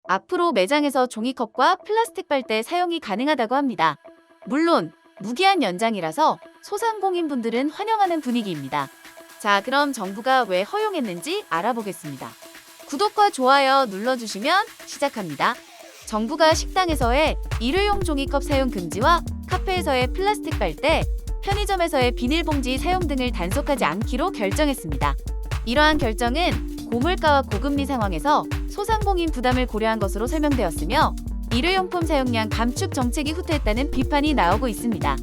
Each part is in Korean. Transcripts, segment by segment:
앞으로 매장에서 종이컵과 플라스틱 빨대 사용이 가능하다고 합니다. 물론 무기한 연장이라서 소상공인분들은 환영하는 분위기입니다. 자, 그럼 정부가 왜 허용했는지 알아보겠습니다. 구독과 좋아요 눌러주시면 시작합니다. 정부가 식당에서의 일회용 종이컵 사용 금지와 카페에서의 플라스틱 빨대, 편의점에서의 비닐봉지 사용 등을 단속하지 않기로 결정했습니다. 이러한 결정은 고물가와 고금리 상황에서 소상공인 부담을 고려한 것으로 설명되었으며 일회용품 사용량 감축 정책이 후퇴했다는 비판이 나오고 있습니다.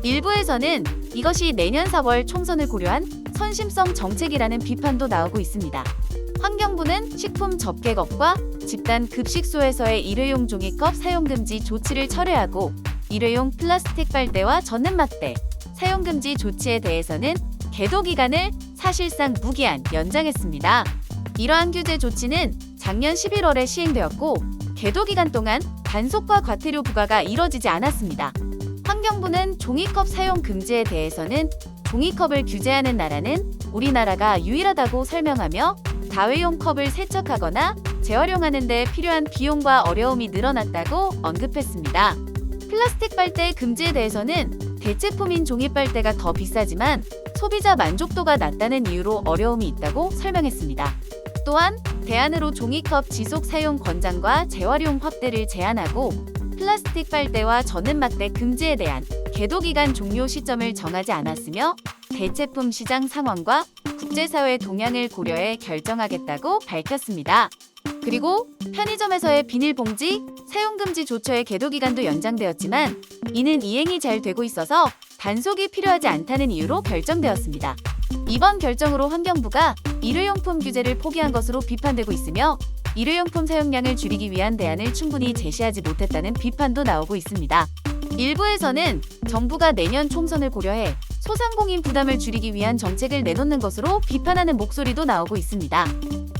일부에서는 이것이 내년 4월 총선을 고려한 선심성 정책이라는 비판도 나오고 있습니다. 환경부는 식품 접객업과 집단 급식소에서의 일회용 종이컵 사용 금지 조치를 철회하고 일회용 플라스틱 빨대와 젖는 막대 사용 금지 조치에 대해서는 계도 기간을 사실상 무기한 연장했습니다. 이러한 규제 조치는 작년 11월에 시행되었고 계도 기간 동안 단속과 과태료 부과가 이뤄지지 않았습니다. 환경부는 종이컵 사용 금지에 대해서는 종이컵을 규제하는 나라는 우리나라가 유일하다고 설명하며 다회용 컵을 세척하거나 재활용하는 데 필요한 비용과 어려움이 늘어났다고 언급했습니다. 플라스틱 빨대 금지에 대해서는 대체품인 종이 빨대가 더 비싸지만 소비자 만족도가 낮다는 이유로 어려움이 있다고 설명했습니다. 또한 대안으로 종이컵 지속 사용 권장과 재활용 확대를 제한하고 플라스틱 빨대와 젖는 막대 금지에 대한 계도 기간 종료 시점을 정하지 않았으며 대체품 시장 상황과 국제사회 동향을 고려해 결정하겠다고 밝혔습니다. 그리고 편의점에서의 비닐봉지 사용금지 조처의 계도 기간도 연장되었지만 이는 이행이 잘 되고 있어서 단속이 필요하지 않다는 이유로 결정되었습니다. 이번 결정으로 환경부가 일회용품 규제를 포기한 것으로 비판되고 있으며 일회용품 사용량을 줄이기 위한 대안을 충분히 제시하지 못했다는 비판도 나오고 있습니다. 일부에서는 정부가 내년 총선을 고려해 소상공인 부담을 줄이기 위한 정책을 내놓는 것으로 비판하는 목소리도 나오고 있습니다.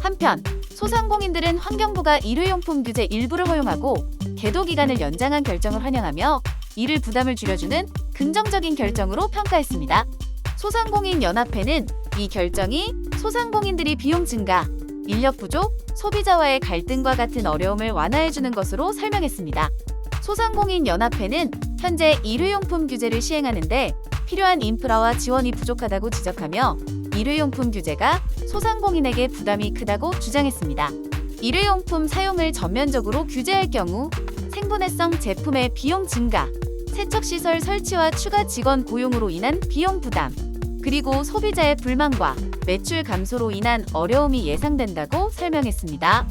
한편 소상공인들은 환경부가 일회용품 규제 일부를 허용하고 계도 기간을 연장한 결정을 환영하며 이를 부담을 줄여주는 긍정적인 결정으로 평가했습니다. 소상공인 연합회는 이 결정이 소상공인들이 비용 증가, 인력 부족, 소비자와의 갈등과 같은 어려움을 완화해주는 것으로 설명했습니다. 소상공인 연합회는 현재 일회용품 규제를 시행하는데 필요한 인프라와 지원이 부족하다고 지적하며 일회용품 규제가 소상공인에게 부담이 크다고 주장했습니다. 일회용품 사용을 전면적으로 규제할 경우 생분해성 제품의 비용 증가, 세척시설 설치와 추가 직원 고용으로 인한 비용 부담, 그리고 소비자의 불만과 매출 감소로 인한 어려움이 예상된다고 설명했습니다.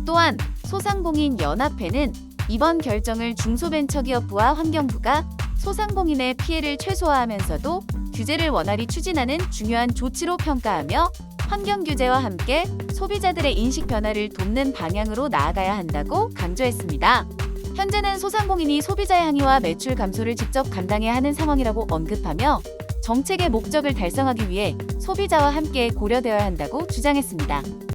또한 소상공인 연합회는 이번 결정을 중소벤처기업부와 환경부가 소상공인의 피해를 최소화하면서도 규제를 원활히 추진하는 중요한 조치로 평가하며 환경 규제와 함께 소비자들의 인식 변화를 돕는 방향으로 나아가야 한다고 강조했습니다. 현재는 소상공인이 소비자의 항의와 매출 감소를 직접 감당해야 하는 상황이라고 언급하며 정책의 목적을 달성하기 위해 소비자와 함께 고려되어야 한다고 주장했습니다.